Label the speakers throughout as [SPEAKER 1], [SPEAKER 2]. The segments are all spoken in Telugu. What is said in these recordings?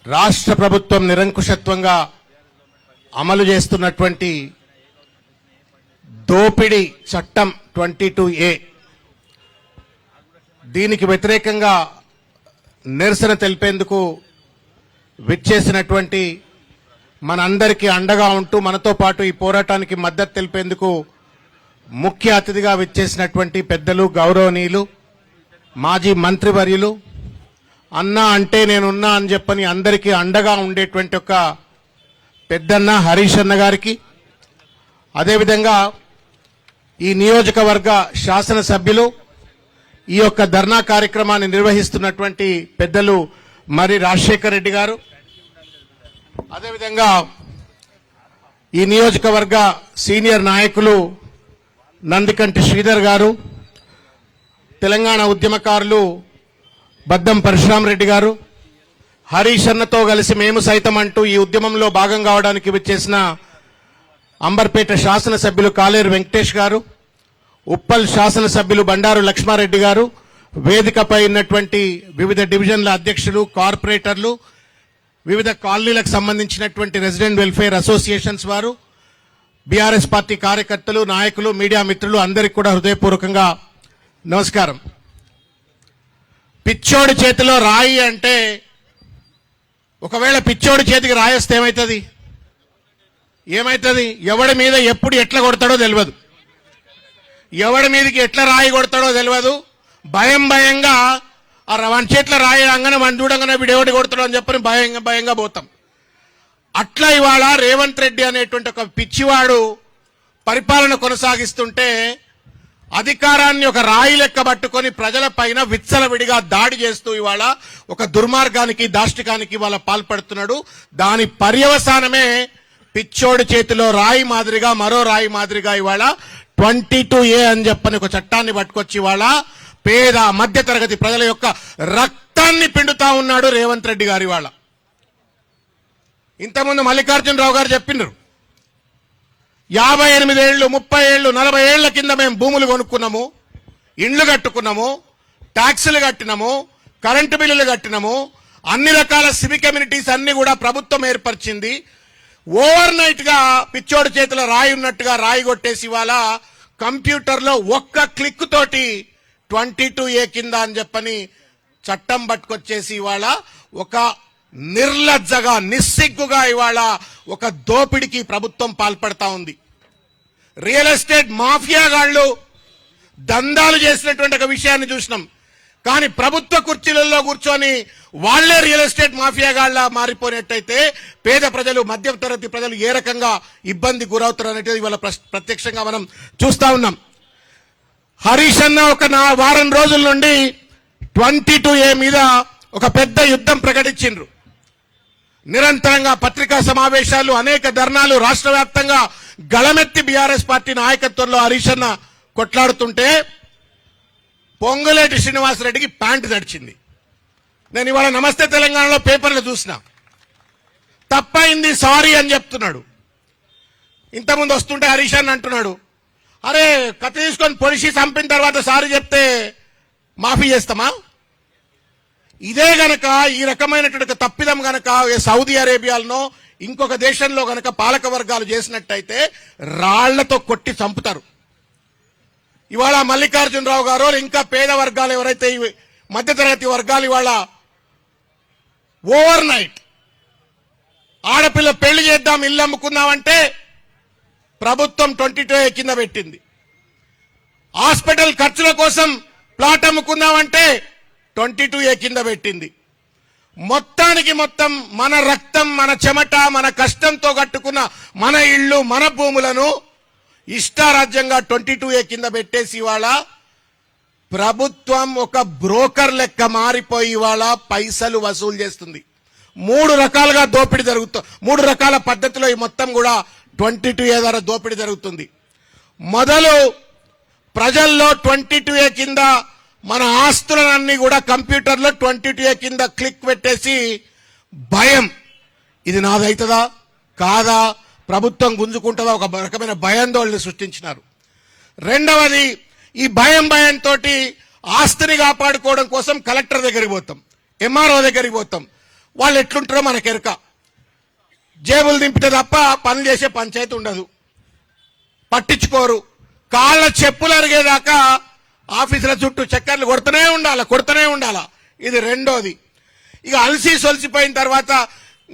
[SPEAKER 1] రాష్ట్ర ప్రభుత్వం నిరంకుశత్వంగా అమలు చేస్తున్నటువంటి దోపిడీ చట్టం 22A దీనికి వ్యతిరేకంగా నిరసన తెలిపేందుకు విచ్చేసినటువంటి మనందరికీ అండగా ఉంటూ మనతో పాటు ఈ పోరాటానికి మద్దతు తెలిపేందుకు ముఖ్య అతిథిగా విచ్చేసినటువంటి పెద్దలు గౌరవనీయులు మాజీ మంత్రివర్యులు అన్నా అంటే నేనున్నా అని చెప్పని అందరికీ అండగా ఉండేటువంటి ఒక పెద్దన్న హరీష్ అన్న గారికి, అదేవిధంగా ఈ నియోజకవర్గ శాసనసభ్యులు ఈ యొక్క ధర్నా కార్యక్రమాన్ని నిర్వహిస్తున్నటువంటి పెద్దలు మరి రాజశేఖర్ రెడ్డి గారు, అదేవిధంగా ఈ నియోజకవర్గ సీనియర్ నాయకులు నందికంటి శ్రీధర్ గారు, తెలంగాణ ఉద్యమకారులు బద్దం పరశురామ్ రెడ్డి గారు, హరీష్ అన్నతో కలిసి మేము సైతం అంటూ ఈ ఉద్యమంలో భాగం కావడానికి విచ్చేసిన అంబర్పేట శాసనసభ్యులు కాలేరు వెంకటేష్ గారు, ఉప్పల్ శాసనసభ్యులు బండారు లక్ష్మారెడ్డి గారు, వేదికపై ఉన్నటువంటి వివిధ డివిజన్ల అధ్యక్షులు, కార్పొరేటర్లు, వివిధ కాలనీలకు సంబంధించినటువంటి రెసిడెంట్ వెల్ఫేర్ అసోసియేషన్స్ వారు, బీఆర్ఎస్ పార్టీ కార్యకర్తలు, నాయకులు, మీడియా మిత్రులు అందరికీ కూడా హృదయపూర్వకంగా నమస్కారం. పిచ్చోడి చేతిలో రాయి అంటే, ఒకవేళ పిచ్చోడి చేతికి రాయేస్తే ఏమైతుంది? ఎవడి మీద ఎప్పుడు ఎట్లా కొడతాడో తెలియదు, ఎవడి మీదకి ఎట్లా రాయి కొడతాడో తెలియదు. భయంగా ఆ వన్ చేట్ల రాయి రాగానే మన చూడంగానే వీడు ఎవడి కొడతాడో అని చెప్పని భయంగా పోతాం. అట్లా ఇవాళ రేవంత్ రెడ్డి అనేటువంటి ఒక పిచ్చివాడు పరిపాలన కొనసాగిస్తుంటే అధికారాన్ని ఒక రాయి లెక్క పట్టుకొని ప్రజల పైన విచ్చలవిడిగా దాడి చేస్తూ ఇవాళ ఒక దుర్మార్గానికి, దాష్టికానికి ఇవాళ పాల్పడుతున్నాడు. దాని పర్యవసానమే పిచ్చోడి చేతిలో రాయి మాదిరిగా, మరో రాయి మాదిరిగా ఇవాళ 22A అని చెప్పని ఒక చట్టాన్ని పట్టుకొచ్చి ఇవాళ పేద మధ్యతరగతి ప్రజల యొక్క రక్తాన్ని పిండుతా ఉన్నాడు రేవంత్ రెడ్డి గారు. ఇవాళ ఇంతకుముందు మల్లికార్జునరావు గారు చెప్పినారు, 58 ఏళ్లు, 30 ఏళ్లు, 40 ఏళ్ల కింద మేము భూములు కొనుక్కున్నాము, ఇండ్లు కట్టుకున్నాము, ట్యాక్సులు కట్టినాము, కరెంటు బిల్లులు కట్టినాము, అన్ని రకాల సివిక్ కమ్యూనిటీస్ అన్ని కూడా ప్రభుత్వం ఏర్పరిచింది. ఓవర్ నైట్ గా పిచ్చోడి చేతిలో రాయి ఉన్నట్టుగా రాయి కొట్టేసి ఇవాళ కంప్యూటర్లో ఒక్క క్లిక్ తోటి 22A కింద అని చెప్పని చట్టం పట్టుకొచ్చేసి ఇవాళ ఒక నిర్లజ్జగా, నిస్సిగ్గుగా ఇవాళ ఒక దోపిడికి ప్రభుత్వం పాల్పడతా ఉంది. రియల్ ఎస్టేట్ మాఫియాగాళ్లు దందాలు చేసినటువంటి ఒక విషయాన్ని చూసినాం. కానీ ప్రభుత్వ కుర్చీలలో కూర్చొని వాళ్లే రియల్ ఎస్టేట్ మాఫియాగాళ్ల మారిపోయినట్టయితే పేద ప్రజలు, మధ్య తరగతి ప్రజలు ఏ రకంగా ఇబ్బంది గురవుతారు అనేది ఇవాళ ప్రత్యక్షంగా మనం చూస్తా ఉన్నాం. హరీష్ అన్న ఒక వారం రోజుల నుండి 22A మీద ఒక పెద్ద యుద్ధం ప్రకటించిండ్రు. నిరంతరంగా పత్రికా సమావేశాలు, అనేక ధర్నాలు, రాష్ట్ర వ్యాప్తంగా గళమెత్తి బీఆర్ఎస్ పార్టీ నాయకత్వంలో హరీష్ అన్న కొట్లాడుతుంటే పొంగులేటి శ్రీనివాసరెడ్డికి ప్యాంటు తడిచింది. నేను ఇవాళ నమస్తే తెలంగాణలో పేపర్లు చూసిన, తప్పైంది సారీ అని చెప్తున్నాడు. ఇంతకుముందు వస్తుంటే హరీష్ అన్న అంటున్నాడు, అరే కత్తి తీసుకొని పొడిచి చంపిన తర్వాత సారీ చెప్తే మాఫీ చేస్తామా? ఇదే గనక ఈ రకమైనటువంటి తప్పిదం గనక సౌదీ అరేబియాలో ఇంకొక దేశంలో గనక పాలక వర్గాలు చేసినట్టయితే రాళ్లతో కొట్టి చంపుతారు. ఇవాళ మల్లికార్జునరావు గారు ఇంకా పేద వర్గాలు ఎవరైతే మధ్యతరగతి వర్గాలు ఇవాళ ఓవర్ నైట్ ఆడపిల్ల పెళ్లి చేద్దాం, ఇల్లు అమ్ముకుందామంటే ప్రభుత్వం 22A కింద పెట్టింది. హాస్పిటల్ ఖర్చుల కోసం ప్లాట్ అమ్ముకుందామంటే 22A కింద పెట్టింది. మొత్తానికి మొత్తం మన రక్తం, మన చెమట, మన కష్టంతో కట్టుకున్న మన ఇళ్లు, మన భూములను ఇష్టారాజ్యంగా 22A కింద పెట్టేసి ఇవాళ ప్రభుత్వం ఒక బ్రోకర్ లెక్క మారిపోయి ఇవాళ పైసలు వసూలు చేస్తుంది. 3 రకాలుగా దోపిడీ జరుగుతుంది. 3 రకాల పద్ధతిలో ఈ మొత్తం కూడా 22A ద్వారా దోపిడీ జరుగుతుంది. మొదలు ప్రజల్లో 22A కింద మన ఆస్తులన్నీ కూడా కంప్యూటర్లో 22A కింద క్లిక్ పెట్టేసి భయం, ఇది నాదైతుందా కాదా, ప్రభుత్వం గుంజుకుంటుందా, ఒక రకమైన భయాందోళన సృష్టించినారు. రెండవది, ఈ భయంతో ఆస్తిని కాపాడుకోవడం కోసం కలెక్టర్ దగ్గరికి పోతాం, ఎంఆర్ఓ దగ్గరికి పోతాం. వాళ్ళు ఎట్లుంటారో మనకెరక. జేబులు దింపితే తప్ప పనులు చేసే పంచాయతీ ఉండదు, పట్టించుకోరు. కాళ్ళ చెప్పులు అరిగేదాకా ఆఫీసుల చుట్టూ చక్కర్లు కొడుతూనే ఉండాలా. ఇది రెండోది. ఇక అలసి సొలిసిపోయిన తర్వాత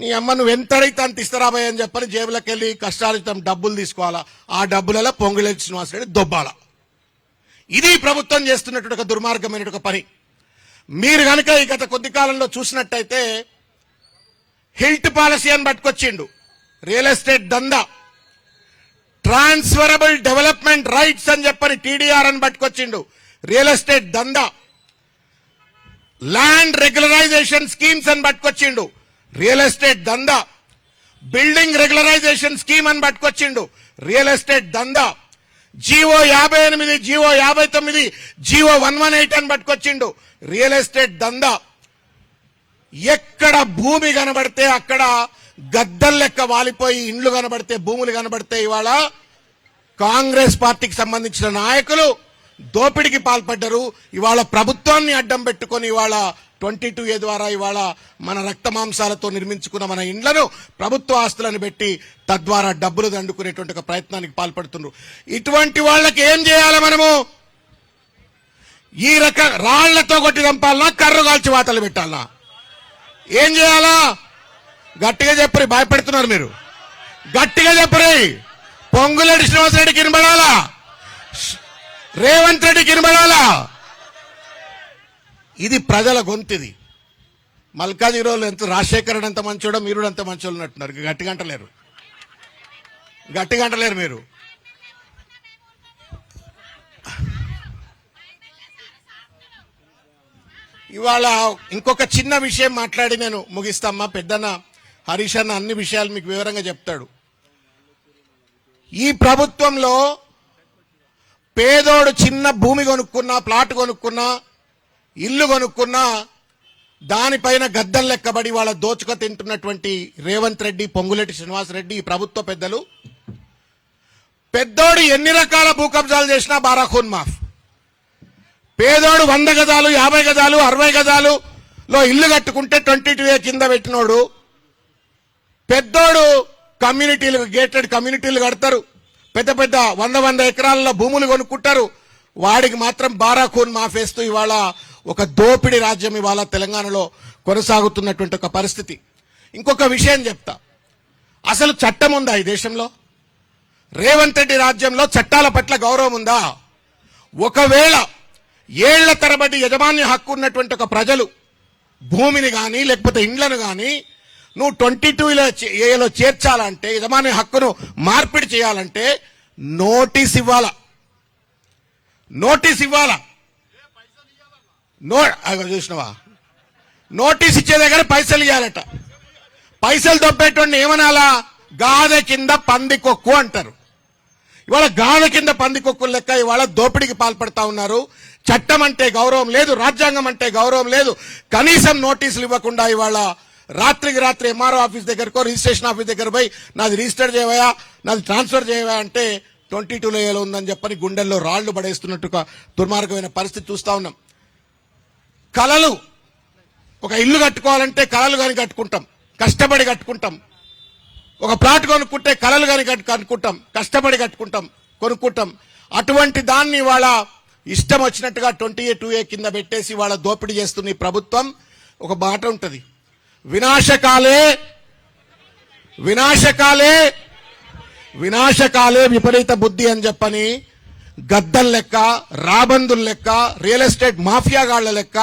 [SPEAKER 1] నీ అమ్మ నువ్వు ఎంతడైతే అంత ఇస్తారాబాయ్ అని చెప్పని జేబులకు వెళ్ళి కష్టార్జితం డబ్బులు తీసుకోవాలా. ఆ డబ్బులలో పొంగులేటి శ్రీనివాసరెడ్డి దొబ్బాల. ఇది ప్రభుత్వం చేస్తున్నటువంటి ఒక దుర్మార్గమైన ఒక పని. మీరు కనుక ఈ గత కొద్ది కాలంలో చూసినట్టయితే హిల్ట్ పాలసీ అని పట్టుకొచ్చిండు, రియల్ ఎస్టేట్ దందా. ట్రాన్స్ఫరబుల్ డెవలప్మెంట్ రైట్స్ అని చెప్పని టీడీఆర్ అని పట్టుకొచ్చిండు, రియల్ ఎస్టేట్ దందా. ల్యాండ్ రెగ్యులరైజేషన్ స్కీమ్స్ అని పట్టుకొచ్చిండు, రియల్ ఎస్టేట్ దందా. బిల్డింగ్ రెగ్యులరైజేషన్ స్కీమ్ అని పట్టుకొచ్చిండు, రియల్ ఎస్టేట్ దందా. జీవో 58, జీవో 59, జీవో 118 అని పట్టుకొచ్చిండు, రియల్ ఎస్టేట్ దందా. ఎక్కడ భూమి కనబడితే అక్కడ గద్దల్ లెక్క వాలిపోయి ఇండ్లు కనబడితే, భూములు కనబడితే ఇవాళ కాంగ్రెస్ పార్టీకి సంబంధించిన నాయకులు దోపిడికి పాల్పడ్డారు. ఇవాళ ప్రభుత్వాన్ని అడ్డం పెట్టుకొని ఇవాళ 22A ద్వారా ఇవాళ మన రక్త మాంసాలతో నిర్మించుకున్న మన ఇండ్లను ప్రభుత్వ ఆస్తులను పెట్టి తద్వారా డబ్బులు దండుకునేటువంటి ఒక ప్రయత్నానికి పాల్పడుతున్నారు. ఇటువంటి వాళ్ళకి ఏం చేయాలి మనము? ఈ రకం రాళ్లతో కొట్టి చంపాలనా, కర్రు కాల్చి వాతలు పెట్టాలనా? ఏం చేయాలా? గట్టిగా చెప్పరి, భయపెడుతున్నారు మీరు. గట్టిగా చెప్పరి. పొంగులేటి శ్రీనివాసరెడ్డికి వినబడాలా, రేవంత్ రెడ్డికి వినబడాలా? ఇది ప్రజల గొంతిది. మల్కాజిగిరిలో ఎంత రాజశేఖర్ ఎంత మంచోడో మీరు అంత మంచోళ్ళు ఉన్నట్టున్నారు. గట్టిగా అంటలేరు మీరు. ఇవాళ ఇంకొక చిన్న విషయం మాట్లాడి నేను ముగిస్తామ్మా. పెద్దన్న హరీష్ అన్న అన్ని విషయాలు మీకు వివరంగా చెప్తాడు. ఈ ప్రభుత్వంలో పేదోడు చిన్న భూమి కొనుక్కున్నా, ప్లాట్ కొనుక్కున్నా, ఇల్లు కొనుక్కున్నా దానిపైన గద్దం లెక్కబడి వాళ్ళ దోచుక తింటున్నటువంటి రేవంత్ రెడ్డి, పొంగులేటి శ్రీనివాసరెడ్డి, ఈ ప్రభుత్వ పెద్దలు. పెద్దోడు ఎన్ని రకాల భూ కబ్జాలు చేసినా బారాఖూన్ మాఫ్. పేదోడు 100 గజాలు, 50 గజాలు, 60 గజాలులో ఇల్లు కట్టుకుంటే 22A కింద పెట్టినోడు. పెద్దోడు కమ్యూనిటీలు, గేటెడ్ కమ్యూనిటీలు కడతారు, పెద్ద పెద్ద 100 ఎకరాలలో భూములు కొనుక్కుంటారు. వాడికి మాత్రం బారాఖూన్ మాఫేస్తూ ఇవాళ ఒక దోపిడీ రాజ్యం ఇవాళ తెలంగాణలో కొనసాగుతున్నటువంటి ఒక పరిస్థితి. ఇంకొక విషయం చెప్తా. అసలు చట్టం ఉందా ఈ దేశంలో? రేవంత్ రెడ్డి రాజ్యంలో చట్టాల పట్ల గౌరవం ఉందా? ఒకవేళ ఏళ్ల తరబడి యజమాన్య హక్కు ఉన్నటువంటి ఒక ప్రజలు భూమిని కానీ లేకపోతే ఇండ్లను కానీ నువ్వు 22A చేర్చాలంటే, యజమాన్య హక్కును మార్పిడి చేయాలంటే నోటీస్ ఇవ్వాలా. చూసినవా? నోటీస్ ఇచ్చే దగ్గర పైసలు ఇవ్వాలట. పైసలు దొబ్బేటోడిని ఏమనాలా? గాదె కింద పందికొక్కు అంటారు. ఇవాళ గాదె కింద పందికొక్కు లెక్క ఇవాళ దోపిడీకి పాల్పడతా ఉన్నారు. చట్టం అంటే గౌరవం లేదు, రాజ్యాంగం అంటే గౌరవం లేదు. కనీసం నోటీసులు ఇవ్వకుండా ఇవాళ రాత్రికి రాత్రి ఎంఆర్ఓ ఆఫీస్ దగ్గరకో రిజిస్ట్రేషన్ ఆఫీస్ దగ్గర పోయి నాది రిజిస్టర్ చేయవా, నాది ట్రాన్స్ఫర్ చేయవా అంటే 22A ఉందని చెప్పని గుండెల్లో రాళ్లు పడేస్తున్నట్టుగా దుర్మార్గమైన పరిస్థితి చూస్తా ఉన్నాం. కలలు, ఒక ఇల్లు కట్టుకోవాలంటే కలలు కానీ కట్టుకుంటాం, కష్టపడి కట్టుకుంటాం. ఒక ప్లాట్ కొనుక్కుంటే కలలు కానీ కట్టుకుంటాం, కష్టపడి కొనుక్కుంటాం. అటువంటి దాన్ని వాళ్ళ ఇష్టం వచ్చినట్టుగా 22A కింద పెట్టేసి వాళ్ళ దోపిడీ చేస్తున్న ఈ ప్రభుత్వం. ఒక మాట ఉంటుంది, వినాశకాలే విపరీత బుద్ధి అని చెప్పని గద్దల్ లెక్క, రాబందుల లెక్క, రియల్ ఎస్టేట్ మాఫియాగాళ్ల లెక్క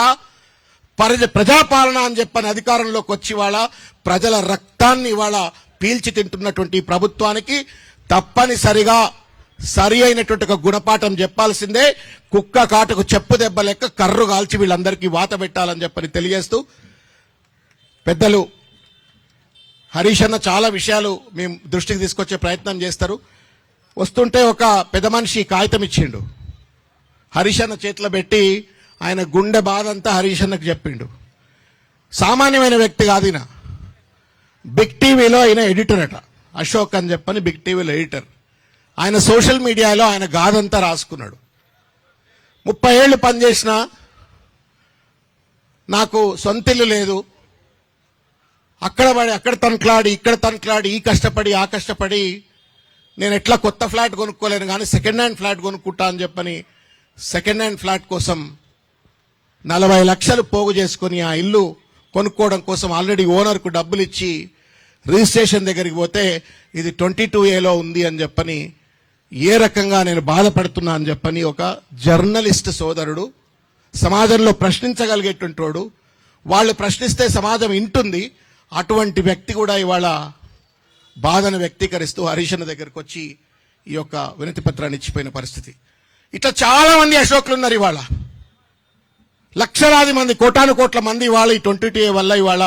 [SPEAKER 1] ప్రజాపాలన అని చెప్పని అధికారంలోకి వచ్చి వాళ్ళ ప్రజల రక్తాన్ని ఇవాళ పీల్చి తింటున్నటువంటి ప్రభుత్వానికి తప్పనిసరిగా సరి అయినటువంటి ఒక గుణపాఠం చెప్పాల్సిందే. కుక్క కాటుకు చెప్పు దెబ్బ లెక్క కర్రు కాల్చి వీళ్ళందరికీ వాత పెట్టాలని చెప్పని తెలియజేస్తూ, పెద్దలు హరీష్ అన్న చాలా విషయాలు మేము దృష్టికి తీసుకొచ్చే ప్రయత్నం చేస్తారు. వస్తుంటే ఒక పెద్ద మనిషి కాగితం ఇచ్చిండు, హరీష్ అన్న చేతిలో పెట్టి ఆయన గుండె బాధ అంతా హరీష్ అన్నకు చెప్పిండు. సామాన్యమైన వ్యక్తి కాదు ఈయన. బిగ్ టీవీలో ఆయన ఎడిటర్ అట, అశోక్ అని చెప్పని బిగ్ టీవీలో ఎడిటర్. ఆయన సోషల్ మీడియాలో ఆయన గాథంతా రాసుకున్నాడు. 30 ఏళ్ళు పనిచేసిన, నాకు సొంతిల్లు లేదు, అక్కడ తనకలాడి ఇక్కడ తనకలాడి ఈ కష్టపడి ఆ కష్టపడి నేను ఎట్లా కొత్త ఫ్లాట్ కొనుక్కోలేను కానీ సెకండ్ హ్యాండ్ ఫ్లాట్ కొనుక్కుంటా అని చెప్పని సెకండ్ హ్యాండ్ ఫ్లాట్ కోసం 40 లక్షలు పోగు చేసుకుని ఆ ఇల్లు కొనుక్కోవడం కోసం ఆల్రెడీ ఓనర్కు డబ్బులు ఇచ్చి రిజిస్ట్రేషన్ దగ్గరికి పోతే ఇది 22A ఉంది అని చెప్పని ఏ రకంగా నేను బాధపడుతున్నా అని చెప్పని ఒక జర్నలిస్ట్ సోదరుడు సమాజంలో ప్రశ్నించగలిగేటువంటి వాడు, వాళ్ళు ప్రశ్నిస్తే సమాజం వింటుంది, అటువంటి వ్యక్తి కూడా ఇవాళ బాధను వ్యక్తీకరిస్తూ హరీష్ అన్న దగ్గరకు వచ్చి ఈ యొక్క వినతి పత్రాన్ని ఇచ్చిపోయిన పరిస్థితి. ఇట్లా చాలా మంది అశోకులు ఉన్నారు ఇవాళ, లక్షలాది మంది, కోటాను కోట్ల మంది ఇవాళ ఈ 22A వల్ల ఇవాళ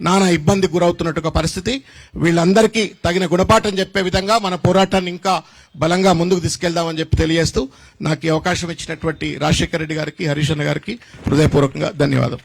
[SPEAKER 1] నానా ఇబ్బందికి గురవుతున్నట్టు పరిస్థితి. వీళ్ళందరికీ తగిన గుణపాఠం చెప్పే విధంగా మన పోరాటాన్ని ఇంకా బలంగా ముందుకు తీసుకెళ్దామని చెప్పి తెలియజేస్తూ నాకు ఈ అవకాశం ఇచ్చినటువంటి రాజశేఖర రెడ్డి గారికి, హరీష్ అన్న గారికి హృదయపూర్వకంగా ధన్యవాదాలు.